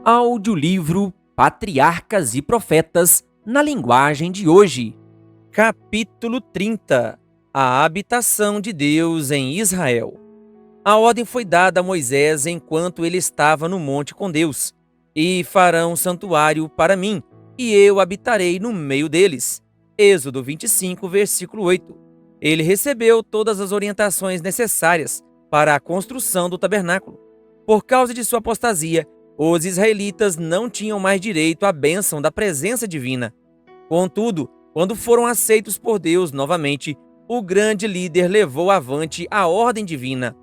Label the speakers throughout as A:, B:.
A: Audiolivro Patriarcas e Profetas na linguagem de hoje. Capítulo 30. A habitação de Deus em Israel. A ordem foi dada a Moisés enquanto ele estava no monte com Deus. E farão um santuário para mim, e eu habitarei no meio deles. Êxodo 25, versículo 8. Ele recebeu todas as orientações necessárias para a construção do tabernáculo. Por causa de sua apostasia, os israelitas não tinham mais direito à bênção da presença divina. Contudo, quando foram aceitos por Deus novamente, o grande líder levou avante a ordem divina.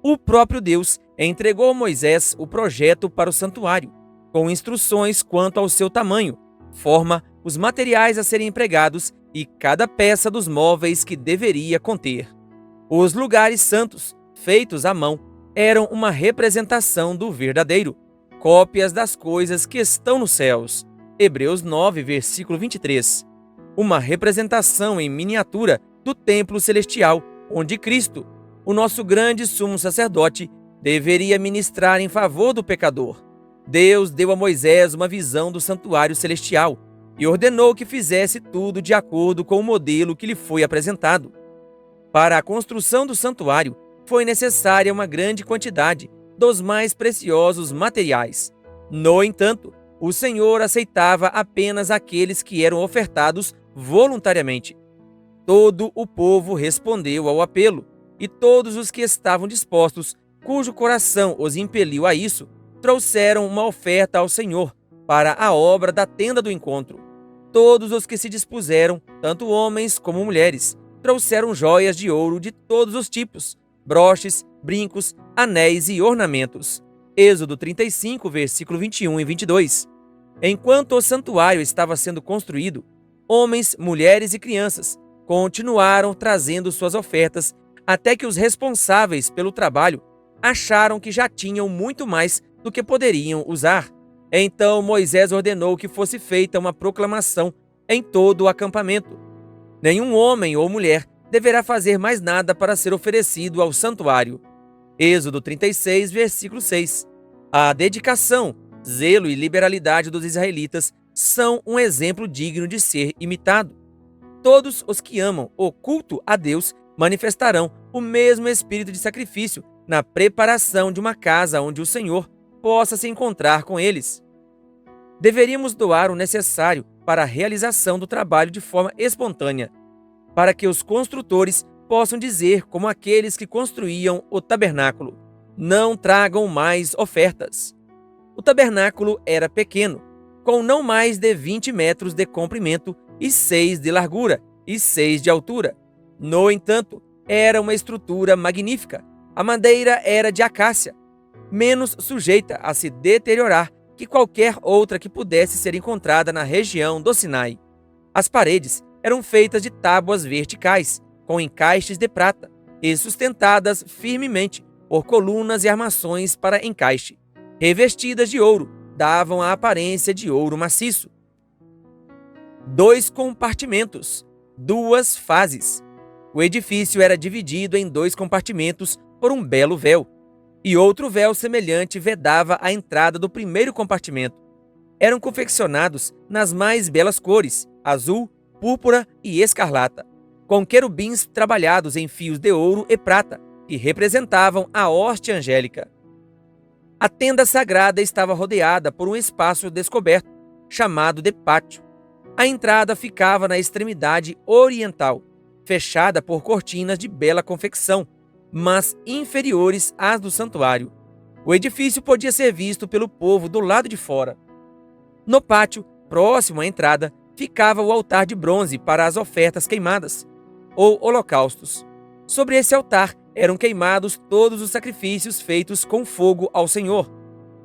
A: O próprio Deus entregou a Moisés o projeto para o santuário, com instruções quanto ao seu tamanho, forma, os materiais a serem empregados e cada peça dos móveis que deveria conter. Os lugares santos, feitos à mão, eram uma representação do verdadeiro, cópias das coisas que estão nos céus. Hebreus 9, versículo 23. Uma representação em miniatura do templo celestial, onde Cristo, o nosso grande sumo sacerdote, deveria ministrar em favor do pecador. Deus deu a Moisés uma visão do santuário celestial e ordenou que fizesse tudo de acordo com o modelo que lhe foi apresentado. Para a construção do santuário, foi necessária uma grande quantidade dos mais preciosos materiais. No entanto, o Senhor aceitava apenas aqueles que eram ofertados voluntariamente. Todo o povo respondeu ao apelo, e todos os que estavam dispostos, cujo coração os impeliu a isso, trouxeram uma oferta ao Senhor para a obra da tenda do encontro. Todos os que se dispuseram, tanto homens como mulheres, trouxeram joias de ouro de todos os tipos, broches, brincos, anéis e ornamentos. Êxodo 35, versículo 21 e 22. Enquanto o santuário estava sendo construído, homens, mulheres e crianças continuaram trazendo suas ofertas até que os responsáveis pelo trabalho acharam que já tinham muito mais do que poderiam usar. Então Moisés ordenou que fosse feita uma proclamação em todo o acampamento. Nenhum homem ou mulher deverá fazer mais nada para ser oferecido ao santuário. Êxodo 36, versículo 6. A dedicação, zelo e liberalidade dos israelitas são um exemplo digno de ser imitado. Todos os que amam o culto a Deus manifestarão o mesmo espírito de sacrifício na preparação de uma casa onde o Senhor possa se encontrar com eles. Deveríamos doar o necessário para a realização do trabalho de forma espontânea, para que os construtores possam dizer como aqueles que construíam o tabernáculo: não tragam mais ofertas. O tabernáculo era pequeno, com não mais de 20 metros de comprimento e 6 de largura e 6 de altura. No entanto, era uma estrutura magnífica. A madeira era de acácia, menos sujeita a se deteriorar que qualquer outra que pudesse ser encontrada na região do Sinai. As paredes eram feitas de tábuas verticais, com encaixes de prata, e sustentadas firmemente por colunas e armações para encaixe. Revestidas de ouro, davam a aparência de ouro maciço. 2 compartimentos, 2 fases. O edifício era dividido em 2 compartimentos por um belo véu, e outro véu semelhante vedava a entrada do primeiro compartimento. Eram confeccionados nas mais belas cores, azul, púrpura e escarlata, com querubins trabalhados em fios de ouro e prata, que representavam a hóstia angélica. A tenda sagrada estava rodeada por um espaço descoberto, chamado de pátio. A entrada ficava na extremidade oriental, fechada por cortinas de bela confecção, mas inferiores às do santuário. O edifício podia ser visto pelo povo do lado de fora. No pátio, próximo à entrada, ficava o altar de bronze para as ofertas queimadas, ou holocaustos. Sobre esse altar eram queimados todos os sacrifícios feitos com fogo ao Senhor,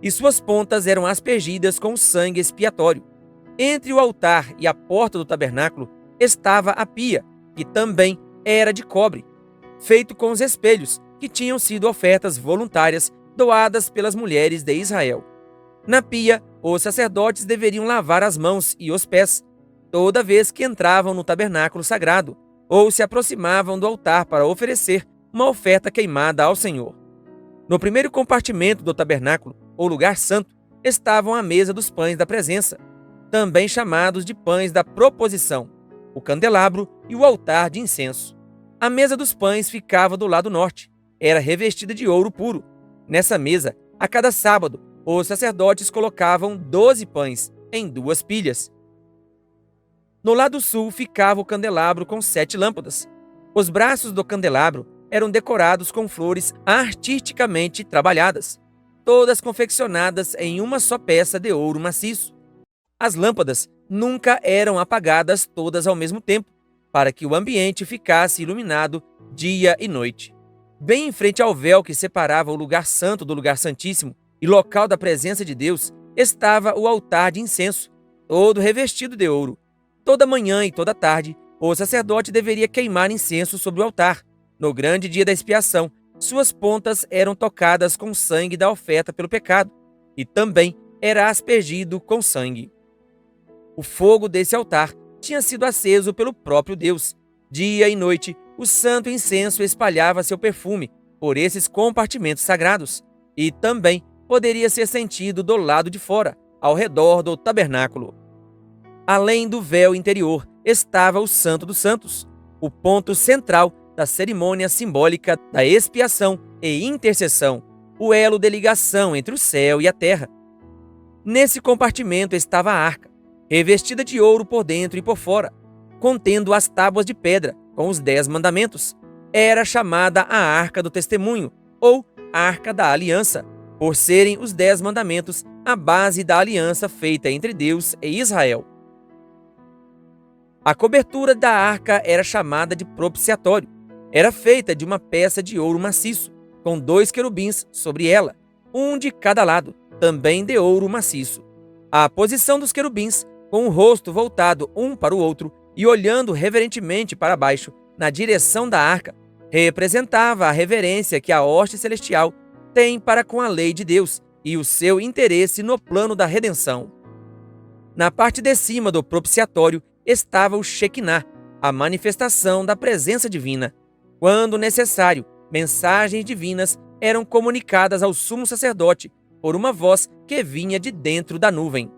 A: e suas pontas eram aspergidas com sangue expiatório. Entre o altar e a porta do tabernáculo estava a pia, que também era de cobre, feito com os espelhos, que tinham sido ofertas voluntárias doadas pelas mulheres de Israel. Na pia, os sacerdotes deveriam lavar as mãos e os pés, toda vez que entravam no tabernáculo sagrado, ou se aproximavam do altar para oferecer uma oferta queimada ao Senhor. No primeiro compartimento do tabernáculo, ou lugar santo, estavam a mesa dos pães da presença, também chamados de pães da proposição, o candelabro e o altar de incenso. A mesa dos pães ficava do lado norte, era revestida de ouro puro. Nessa mesa, a cada sábado, os sacerdotes colocavam 12 pães em 2 pilhas. No lado sul ficava o candelabro com 7 lâmpadas. Os braços do candelabro eram decorados com flores artisticamente trabalhadas, todas confeccionadas em uma só peça de ouro maciço. As lâmpadas nunca eram apagadas todas ao mesmo tempo, para que o ambiente ficasse iluminado dia e noite. Bem em frente ao véu que separava o lugar santo do lugar santíssimo e local da presença de Deus, estava o altar de incenso, todo revestido de ouro. Toda manhã e toda tarde, o sacerdote deveria queimar incenso sobre o altar. No grande dia da expiação, suas pontas eram tocadas com sangue da oferta pelo pecado, e também era aspergido com sangue. O fogo desse altar tinha sido aceso pelo próprio Deus. Dia e noite, o santo incenso espalhava seu perfume por esses compartimentos sagrados, e também poderia ser sentido do lado de fora, ao redor do tabernáculo. Além do véu interior estava o Santo dos Santos, o ponto central da cerimônia simbólica da expiação e intercessão, o elo de ligação entre o céu e a terra. Nesse compartimento estava a arca, revestida de ouro por dentro e por fora, contendo as tábuas de pedra com os 10 mandamentos. Era chamada a Arca do Testemunho, ou Arca da Aliança, por serem os 10 mandamentos a base da aliança feita entre Deus e Israel. A cobertura da arca era chamada de propiciatório. Era feita de uma peça de ouro maciço, com 2 querubins sobre ela, um de cada lado, também de ouro maciço. A posição dos querubins, com o rosto voltado um para o outro e olhando reverentemente para baixo, na direção da arca, representava a reverência que a hoste celestial tem para com a lei de Deus e o seu interesse no plano da redenção. Na parte de cima do propiciatório estava o Shekinah, a manifestação da presença divina. Quando necessário, mensagens divinas eram comunicadas ao sumo sacerdote por uma voz que vinha de dentro da nuvem.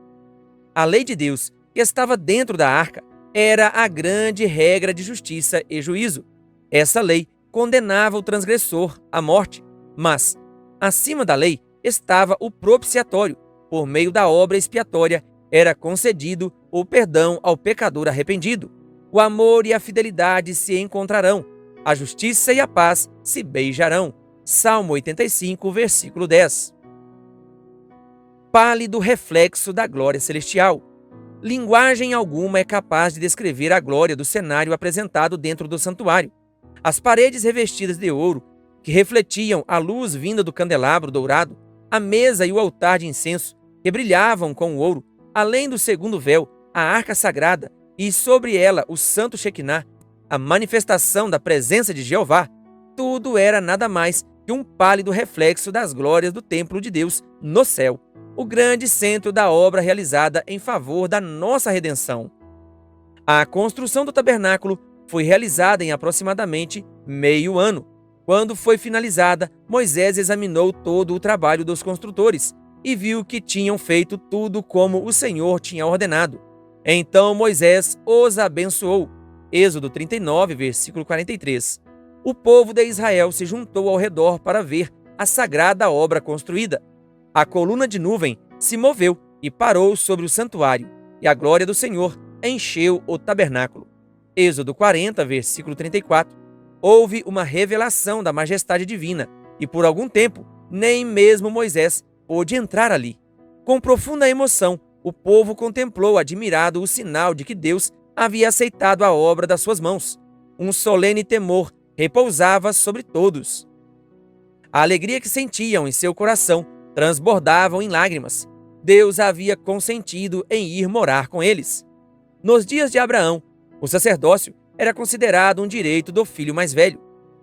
A: A lei de Deus, que estava dentro da arca, era a grande regra de justiça e juízo. Essa lei condenava o transgressor à morte, mas, acima da lei, estava o propiciatório. Por meio da obra expiatória, era concedido o perdão ao pecador arrependido. O amor e a fidelidade se encontrarão, a justiça e a paz se beijarão. Salmo 85, versículo 10. Pálido reflexo da glória celestial. Linguagem alguma é capaz de descrever a glória do cenário apresentado dentro do santuário. As paredes revestidas de ouro, que refletiam a luz vinda do candelabro dourado, a mesa e o altar de incenso, que brilhavam com o ouro, além do segundo véu, a arca sagrada, e sobre ela o santo Shekinah, a manifestação da presença de Jeová, tudo era nada mais que um pálido reflexo das glórias do templo de Deus no céu, o grande centro da obra realizada em favor da nossa redenção. A construção do tabernáculo foi realizada em aproximadamente meio ano. Quando foi finalizada, Moisés examinou todo o trabalho dos construtores e viu que tinham feito tudo como o Senhor tinha ordenado. Então Moisés os abençoou. Êxodo 39, versículo 43. O povo de Israel se juntou ao redor para ver a sagrada obra construída. A coluna de nuvem se moveu e parou sobre o santuário, e a glória do Senhor encheu o tabernáculo. Êxodo 40, versículo 34. Houve uma revelação da majestade divina, e por algum tempo, nem mesmo Moisés pôde entrar ali. Com profunda emoção, o povo contemplou admirado o sinal de que Deus havia aceitado a obra das suas mãos. Um solene temor repousava sobre todos. A alegria que sentiam em seu coração transbordavam em lágrimas. Deus havia consentido em ir morar com eles. Nos dias de Abraão, o sacerdócio era considerado um direito do filho mais velho.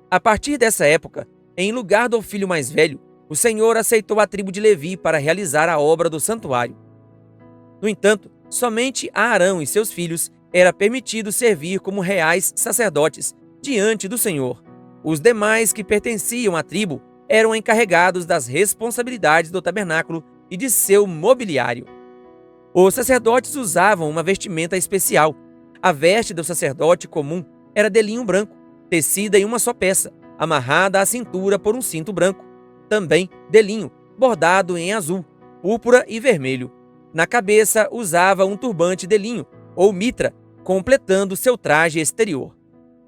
A: A partir dessa época, em lugar do filho mais velho, o Senhor aceitou a tribo de Levi para realizar a obra do santuário. No entanto, somente a Arão e seus filhos era permitido servir como reais sacerdotes diante do Senhor. Os demais que pertenciam à tribo eram encarregados das responsabilidades do tabernáculo e de seu mobiliário. Os sacerdotes usavam uma vestimenta especial. A veste do sacerdote comum era de linho branco, tecida em uma só peça, amarrada à cintura por um cinto branco, também de linho, bordado em azul, púrpura e vermelho. Na cabeça usava um turbante de linho, ou mitra, completando seu traje exterior.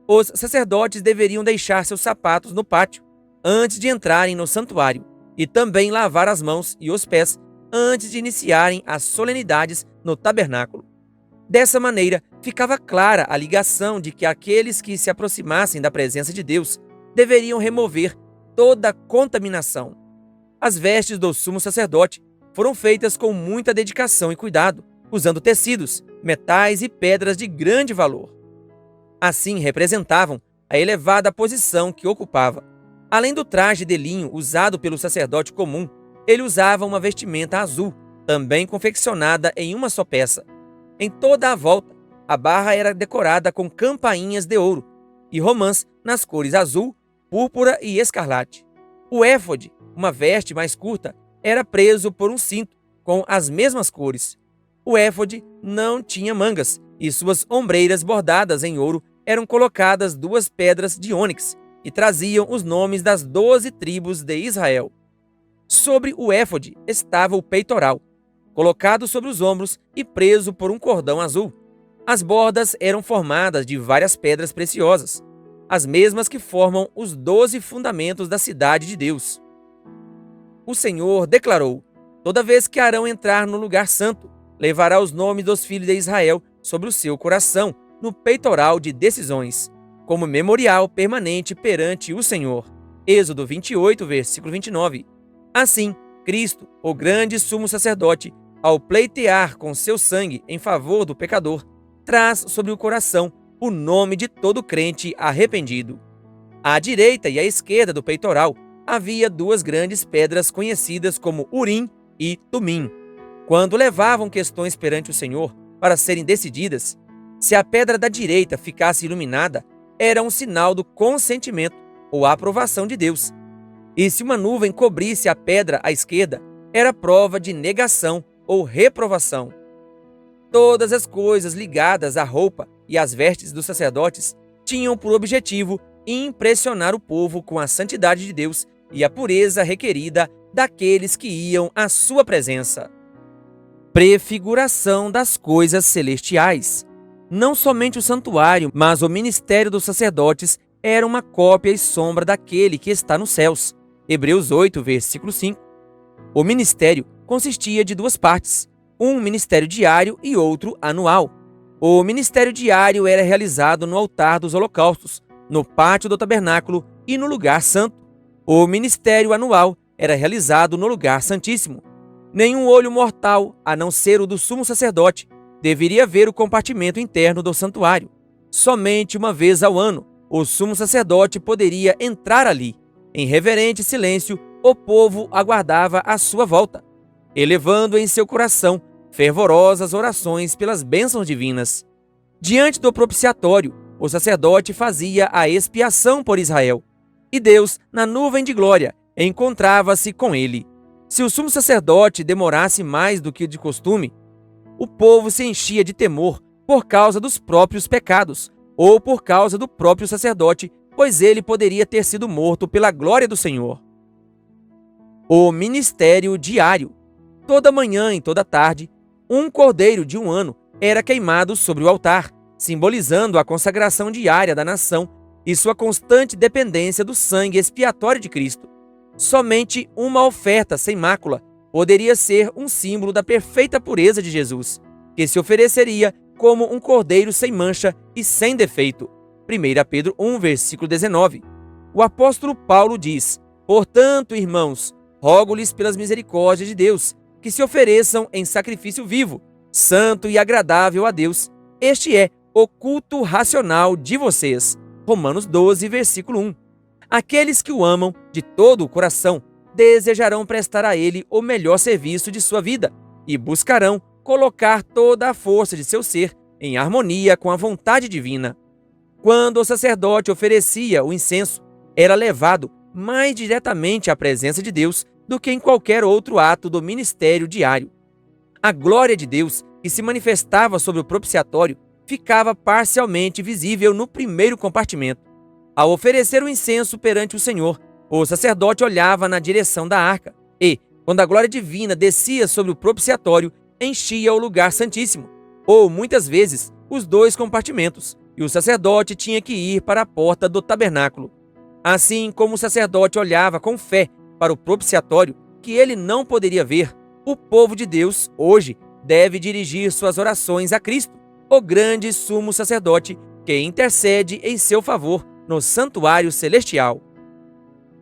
A: Os sacerdotes deveriam deixar seus sapatos no pátio, antes de entrarem no santuário, e também lavar as mãos e os pés antes de iniciarem as solenidades no tabernáculo. Dessa maneira, ficava clara a ligação de que aqueles que se aproximassem da presença de Deus deveriam remover toda a contaminação. As vestes do sumo sacerdote foram feitas com muita dedicação e cuidado, usando tecidos, metais e pedras de grande valor. Assim representavam a elevada posição que ocupava. Além do traje de linho usado pelo sacerdote comum, ele usava uma vestimenta azul, também confeccionada em uma só peça. Em toda a volta, a barra era decorada com campainhas de ouro e romãs nas cores azul, púrpura e escarlate. O éfode, uma veste mais curta, era preso por um cinto com as mesmas cores. O éfode não tinha mangas e suas ombreiras bordadas em ouro eram colocadas 2 pedras de ônix e traziam os nomes das 12 tribos de Israel. Sobre o éfode estava o peitoral, colocado sobre os ombros e preso por um cordão azul. As bordas eram formadas de várias pedras preciosas, as mesmas que formam os 12 fundamentos da cidade de Deus. O Senhor declarou: toda vez que Arão entrar no lugar santo, levará os nomes dos filhos de Israel sobre o seu coração, no peitoral de decisões, como memorial permanente perante o Senhor. Êxodo 28, versículo 29. Assim, Cristo, o grande sumo sacerdote, ao pleitear com seu sangue em favor do pecador, traz sobre o coração o nome de todo crente arrependido. À direita e à esquerda do peitoral havia 2 grandes pedras conhecidas como Urim e Tumim. Quando levavam questões perante o Senhor para serem decididas, se a pedra da direita ficasse iluminada, era um sinal do consentimento ou aprovação de Deus. E se uma nuvem cobrisse a pedra à esquerda, era prova de negação ou reprovação. Todas as coisas ligadas à roupa e às vestes dos sacerdotes tinham por objetivo impressionar o povo com a santidade de Deus e a pureza requerida daqueles que iam à sua presença. Prefiguração das coisas celestiais. Não somente o santuário, mas o ministério dos sacerdotes era uma cópia e sombra daquele que está nos céus. Hebreus 8, versículo 5. O ministério consistia de 2 partes, um ministério diário e outro anual. O ministério diário era realizado no altar dos holocaustos, no pátio do tabernáculo e no lugar santo. O ministério anual era realizado no lugar santíssimo. Nenhum olho mortal, a não ser o do sumo sacerdote, deveria ver o compartimento interno do santuário. Somente uma vez ao ano, o sumo sacerdote poderia entrar ali. Em reverente silêncio, o povo aguardava a sua volta, elevando em seu coração fervorosas orações pelas bênçãos divinas. Diante do propiciatório, o sacerdote fazia a expiação por Israel, e Deus, na nuvem de glória, encontrava-se com ele. Se o sumo sacerdote demorasse mais do que de costume, o povo se enchia de temor por causa dos próprios pecados, ou por causa do próprio sacerdote, pois ele poderia ter sido morto pela glória do Senhor. O ministério diário. Toda manhã e toda tarde, um cordeiro de 1 ano era queimado sobre o altar, simbolizando a consagração diária da nação e sua constante dependência do sangue expiatório de Cristo. Somente uma oferta sem mácula poderia ser um símbolo da perfeita pureza de Jesus, que se ofereceria como um cordeiro sem mancha e sem defeito. 1 Pedro 1, versículo 19. O apóstolo Paulo diz: portanto, irmãos, rogo-lhes pelas misericórdias de Deus, que se ofereçam em sacrifício vivo, santo e agradável a Deus. Este é o culto racional de vocês. Romanos 12, versículo 1. Aqueles que o amam de todo o coração desejarão prestar a ele o melhor serviço de sua vida e buscarão colocar toda a força de seu ser em harmonia com a vontade divina. Quando o sacerdote oferecia o incenso, era levado mais diretamente à presença de Deus do que em qualquer outro ato do ministério diário. A glória de Deus, que se manifestava sobre o propiciatório, ficava parcialmente visível no primeiro compartimento. Ao oferecer o incenso perante o Senhor, o sacerdote olhava na direção da arca e, quando a glória divina descia sobre o propiciatório, enchia o lugar santíssimo, ou muitas vezes os dois compartimentos, e o sacerdote tinha que ir para a porta do tabernáculo. Assim como o sacerdote olhava com fé para o propiciatório, que ele não poderia ver, o povo de Deus, hoje, deve dirigir suas orações a Cristo, o grande sumo sacerdote que intercede em seu favor no santuário celestial.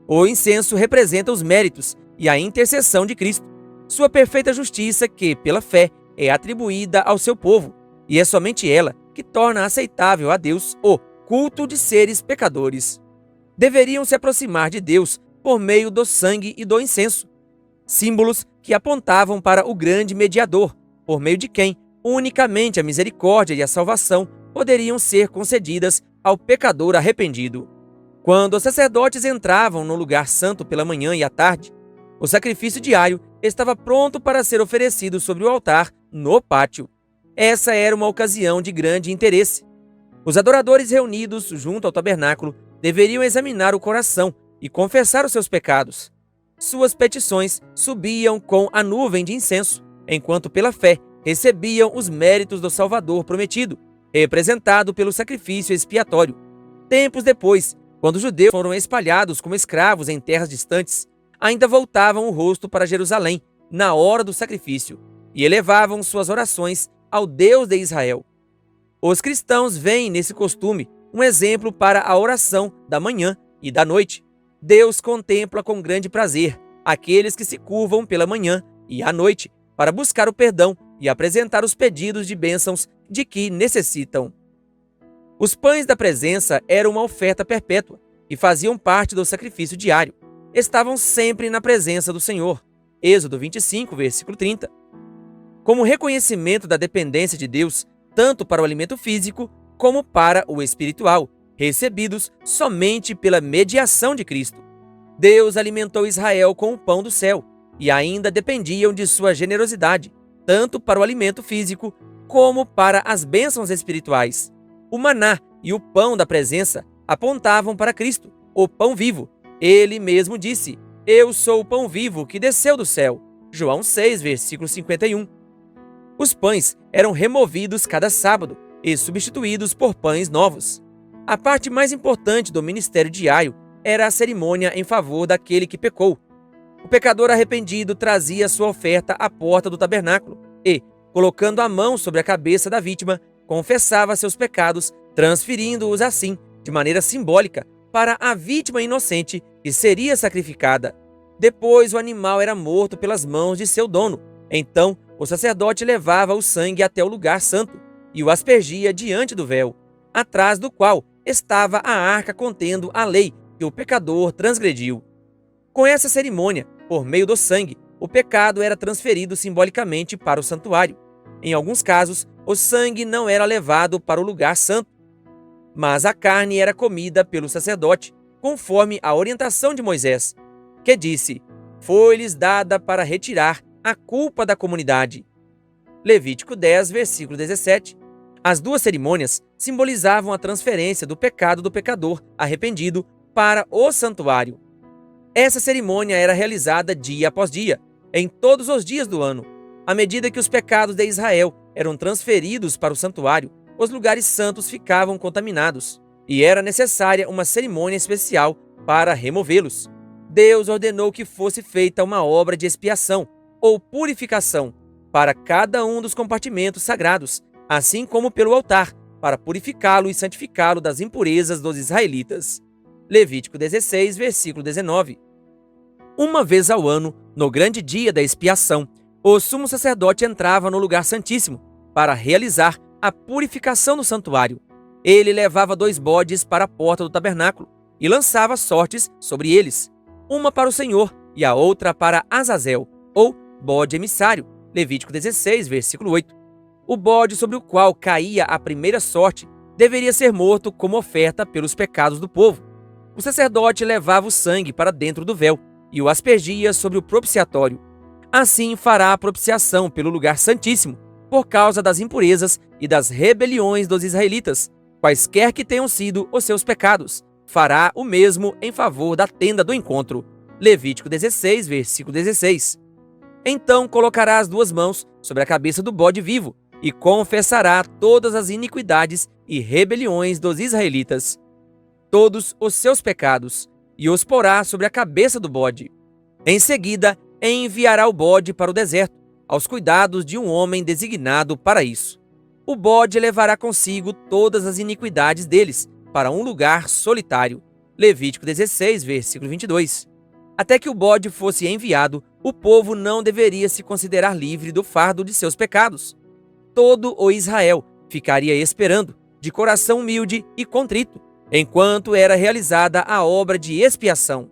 A: O incenso representa os méritos e a intercessão de Cristo, sua perfeita justiça que, pela fé, é atribuída ao seu povo, e é somente ela que torna aceitável a Deus o culto de seres pecadores. Deveriam se aproximar de Deus por meio do sangue e do incenso, símbolos que apontavam para o grande mediador, por meio de quem unicamente a misericórdia e a salvação poderiam ser concedidas ao pecador arrependido. Quando os sacerdotes entravam no lugar santo pela manhã e à tarde, o sacrifício diário estava pronto para ser oferecido sobre o altar no pátio. Essa era uma ocasião de grande interesse. Os adoradores reunidos junto ao tabernáculo deveriam examinar o coração e confessar os seus pecados. Suas petições subiam com a nuvem de incenso, enquanto pela fé recebiam os méritos do Salvador prometido, representado pelo sacrifício expiatório. Tempos depois, quando os judeus foram espalhados como escravos em terras distantes, ainda voltavam o rosto para Jerusalém na hora do sacrifício e elevavam suas orações ao Deus de Israel. Os cristãos veem nesse costume um exemplo para a oração da manhã e da noite. Deus contempla com grande prazer aqueles que se curvam pela manhã e à noite para buscar o perdão e apresentar os pedidos de bênçãos de que necessitam. Os pães da presença eram uma oferta perpétua e faziam parte do sacrifício diário. Estavam sempre na presença do Senhor. Êxodo 25, versículo 30. Como reconhecimento da dependência de Deus, tanto para o alimento físico como para o espiritual, recebidos somente pela mediação de Cristo. Deus alimentou Israel com o pão do céu e ainda dependiam de sua generosidade, tanto para o alimento físico como para as bênçãos espirituais. O maná e o pão da presença apontavam para Cristo, o pão vivo. Ele mesmo disse: "Eu sou o pão vivo que desceu do céu." João 6, versículo 51. Os pães eram removidos cada sábado e substituídos por pães novos. A parte mais importante do ministério diário era a cerimônia em favor daquele que pecou. O pecador arrependido trazia sua oferta à porta do tabernáculo e, colocando a mão sobre a cabeça da vítima, confessava seus pecados, transferindo-os assim, de maneira simbólica, para a vítima inocente que seria sacrificada. Depois o animal era morto pelas mãos de seu dono. Então o sacerdote levava o sangue até o lugar santo e o aspergia diante do véu, atrás do qual estava a arca contendo a lei que o pecador transgrediu. Com essa cerimônia, por meio do sangue, o pecado era transferido simbolicamente para o santuário. Em alguns casos, o sangue não era levado para o lugar santo, mas a carne era comida pelo sacerdote, conforme a orientação de Moisés, que disse: "Foi-lhes dada para retirar a culpa da comunidade." Levítico 10, versículo 17. As duas cerimônias simbolizavam a transferência do pecado do pecador arrependido para o santuário. Essa cerimônia era realizada dia após dia, em todos os dias do ano. À medida que os pecados de Israel eram transferidos para o santuário, os lugares santos ficavam contaminados, e era necessária uma cerimônia especial para removê-los. Deus ordenou que fosse feita uma obra de expiação, ou purificação, para cada um dos compartimentos sagrados, assim como pelo altar, para purificá-lo e santificá-lo das impurezas dos israelitas. Levítico 16, versículo 19. Uma vez ao ano, no grande dia da expiação, o sumo sacerdote entrava no lugar santíssimo para realizar a purificação do santuário. Ele levava 2 bodes para a porta do tabernáculo e lançava sortes sobre eles, uma para o Senhor e a outra para Azazel, ou bode emissário. Levítico 16, versículo 8. O bode sobre o qual caía a primeira sorte deveria ser morto como oferta pelos pecados do povo. O sacerdote levava o sangue para dentro do véu e o aspergia sobre o propiciatório. Assim fará a propiciação pelo lugar santíssimo, por causa das impurezas e das rebeliões dos israelitas, quaisquer que tenham sido os seus pecados. Fará o mesmo em favor da tenda do encontro. Levítico 16, versículo 16. Então colocará as duas mãos sobre a cabeça do bode vivo e confessará todas as iniquidades e rebeliões dos israelitas, todos os seus pecados, e os porá sobre a cabeça do bode. Em seguida, enviará o bode para o deserto, aos cuidados de um homem designado para isso. O bode levará consigo todas as iniquidades deles para um lugar solitário. Levítico 16, versículo 22. Até que o bode fosse enviado, o povo não deveria se considerar livre do fardo de seus pecados. Todo o Israel ficaria esperando, de coração humilde e contrito, enquanto era realizada a obra de expiação.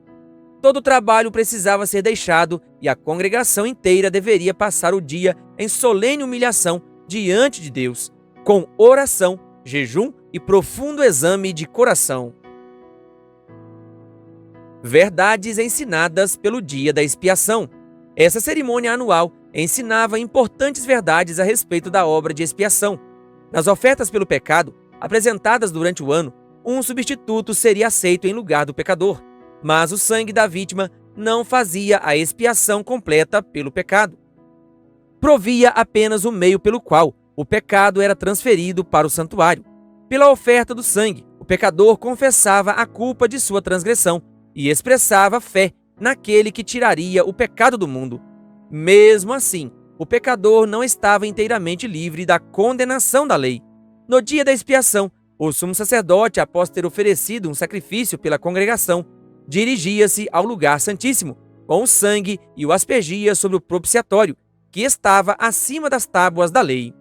A: Todo o trabalho precisava ser deixado e a congregação inteira deveria passar o dia em solene humilhação diante de Deus, com oração, jejum e profundo exame de coração. Verdades ensinadas pelo dia da expiação. Essa cerimônia anual ensinava importantes verdades a respeito da obra de expiação. Nas ofertas pelo pecado, apresentadas durante o ano, um substituto seria aceito em lugar do pecador, mas o sangue da vítima não fazia a expiação completa pelo pecado. Provia apenas o meio pelo qual o pecado era transferido para o santuário. Pela oferta do sangue, o pecador confessava a culpa de sua transgressão e expressava fé naquele que tiraria o pecado do mundo. Mesmo assim, o pecador não estava inteiramente livre da condenação da lei. No dia da expiação, o sumo sacerdote, após ter oferecido um sacrifício pela congregação, dirigia-se ao lugar santíssimo, com o sangue e o aspergia sobre o propiciatório, que estava acima das tábuas da lei.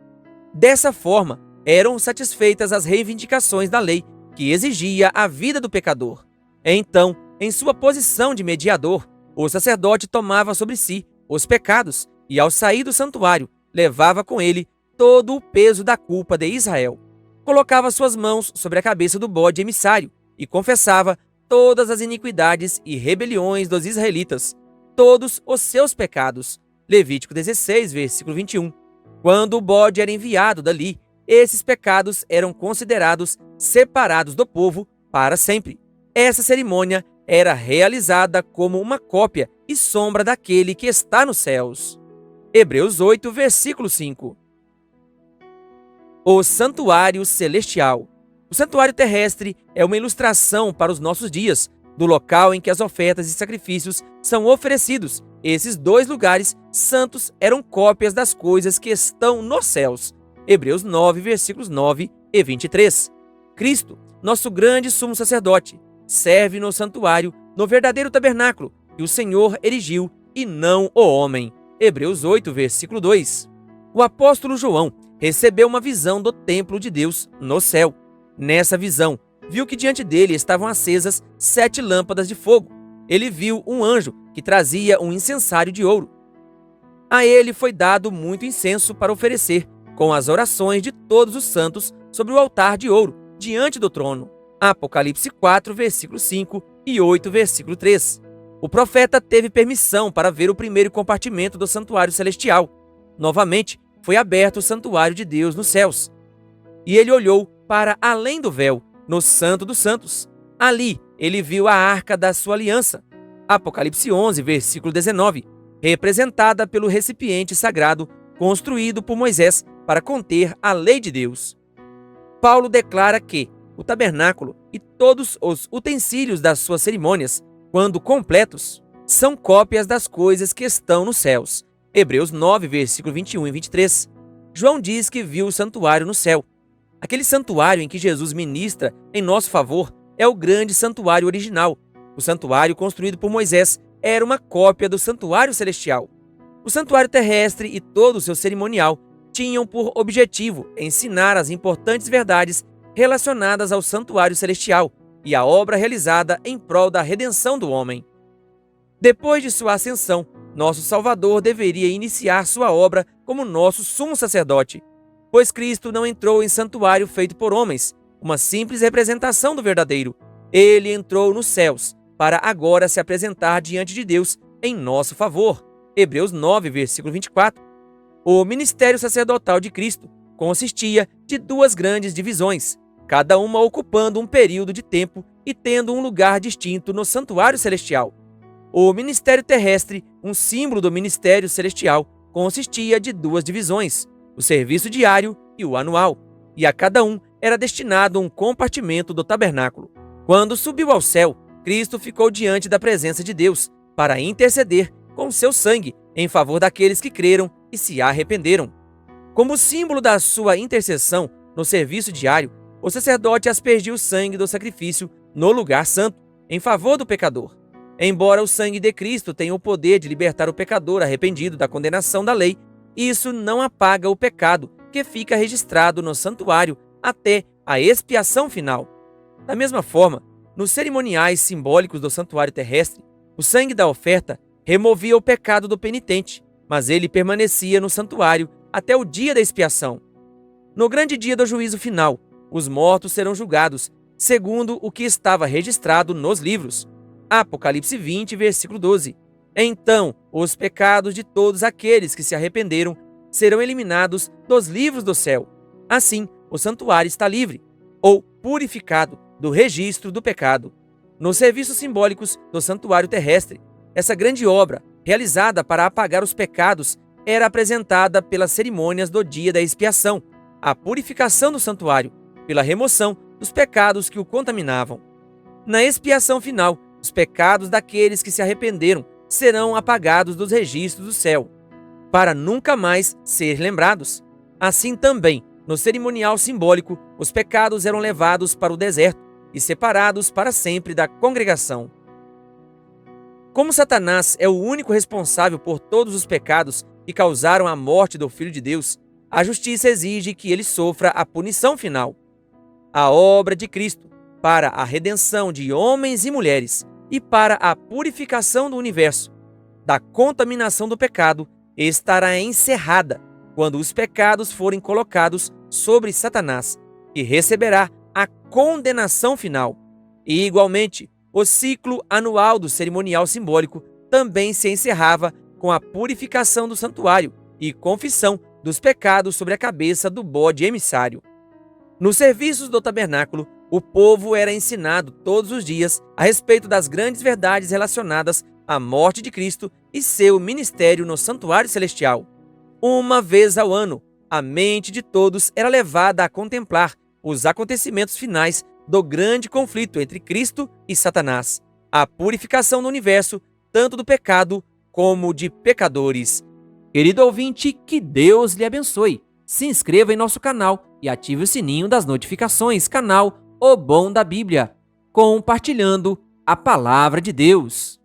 A: Dessa forma, eram satisfeitas as reivindicações da lei, que exigia a vida do pecador. Então, em sua posição de mediador, o sacerdote tomava sobre si os pecados e, ao sair do santuário, levava com ele todo o peso da culpa de Israel. Colocava suas mãos sobre a cabeça do bode emissário e confessava todas as iniquidades e rebeliões dos israelitas, todos os seus pecados. Levítico 16, versículo 21. Quando o bode era enviado dali, esses pecados eram considerados separados do povo para sempre. Essa cerimônia era realizada como uma cópia e sombra daquele que está nos céus. Hebreus 8, versículo 5. O santuário celestial. O santuário terrestre é uma ilustração para os nossos dias, do local em que as ofertas e sacrifícios são oferecidos. Esses dois lugares santos eram cópias das coisas que estão nos céus. Hebreus 9, versículos 9 e 23. Cristo, nosso grande sumo sacerdote, serve no santuário, no verdadeiro tabernáculo, que o Senhor erigiu e não o homem. Hebreus 8, versículo 2. O apóstolo João recebeu uma visão do templo de Deus no céu. Nessa visão, viu que diante dele estavam acesas 7 lâmpadas de fogo. Ele viu um anjo que trazia um incensário de ouro. A ele foi dado muito incenso para oferecer, com as orações de todos os santos sobre o altar de ouro, diante do trono. Apocalipse 4, versículo 5 e 8, versículo 3. O profeta teve permissão para ver o primeiro compartimento do santuário celestial. Novamente, foi aberto o santuário de Deus nos céus. E ele olhou para além do véu, no Santo dos Santos. Ali, ele viu a arca da sua aliança. Apocalipse 11, versículo 19, representada pelo recipiente sagrado construído por Moisés para conter a lei de Deus. Paulo declara que o tabernáculo e todos os utensílios das suas cerimônias, quando completos, são cópias das coisas que estão nos céus. Hebreus 9, versículo 21 e 23. João diz que viu o santuário no céu. Aquele santuário em que Jesus ministra em nosso favor é o grande santuário original. O santuário construído por Moisés era uma cópia do santuário celestial. O santuário terrestre e todo o seu cerimonial tinham por objetivo ensinar as importantes verdades relacionadas ao santuário celestial e à obra realizada em prol da redenção do homem. Depois de sua ascensão, nosso Salvador deveria iniciar sua obra como nosso sumo sacerdote, pois Cristo não entrou em santuário feito por homens, uma simples representação do verdadeiro. Ele entrou nos céus, para agora se apresentar diante de Deus em nosso favor. Hebreus 9, versículo 24. O ministério sacerdotal de Cristo consistia de duas grandes divisões, cada uma ocupando um período de tempo e tendo um lugar distinto no santuário celestial. O ministério terrestre, um símbolo do ministério celestial, consistia de duas divisões, o serviço diário e o anual, e a cada um era destinado um compartimento do tabernáculo. Quando subiu ao céu, Cristo ficou diante da presença de Deus para interceder com seu sangue em favor daqueles que creram e se arrependeram. Como símbolo da sua intercessão no serviço diário, o sacerdote aspergiu o sangue do sacrifício no lugar santo, em favor do pecador. Embora o sangue de Cristo tenha o poder de libertar o pecador arrependido da condenação da lei, isso não apaga o pecado que fica registrado no santuário até a expiação final. Da mesma forma, nos cerimoniais simbólicos do santuário terrestre, o sangue da oferta removia o pecado do penitente, mas ele permanecia no santuário até o dia da expiação. No grande dia do juízo final, os mortos serão julgados, segundo o que estava registrado nos livros. Apocalipse 20, versículo 12. Então, os pecados de todos aqueles que se arrependeram serão eliminados dos livros do céu. Assim, o santuário está livre, ou purificado, do registro do pecado. Nos serviços simbólicos do santuário terrestre, essa grande obra, realizada para apagar os pecados, era apresentada pelas cerimônias do dia da expiação, a purificação do santuário, pela remoção dos pecados que o contaminavam. Na expiação final, os pecados daqueles que se arrependeram serão apagados dos registros do céu, para nunca mais ser lembrados. Assim também, no cerimonial simbólico, os pecados eram levados para o deserto e separados para sempre da congregação. Como Satanás é o único responsável por todos os pecados que causaram a morte do Filho de Deus, a justiça exige que ele sofra a punição final. A obra de Cristo para a redenção de homens e mulheres e para a purificação do universo da contaminação do pecado estará encerrada quando os pecados forem colocados sobre Satanás, que receberá a condenação final. E, igualmente, o ciclo anual do cerimonial simbólico também se encerrava com a purificação do santuário e confissão dos pecados sobre a cabeça do bode emissário. Nos serviços do tabernáculo, o povo era ensinado todos os dias a respeito das grandes verdades relacionadas à morte de Cristo e seu ministério no santuário celestial. Uma vez ao ano, a mente de todos era levada a contemplar os acontecimentos finais do grande conflito entre Cristo e Satanás, a purificação do universo, tanto do pecado como de pecadores. Querido ouvinte, que Deus lhe abençoe. Se inscreva em nosso canal e ative o sininho das notificações, canal O Bom da Bíblia, compartilhando a Palavra de Deus.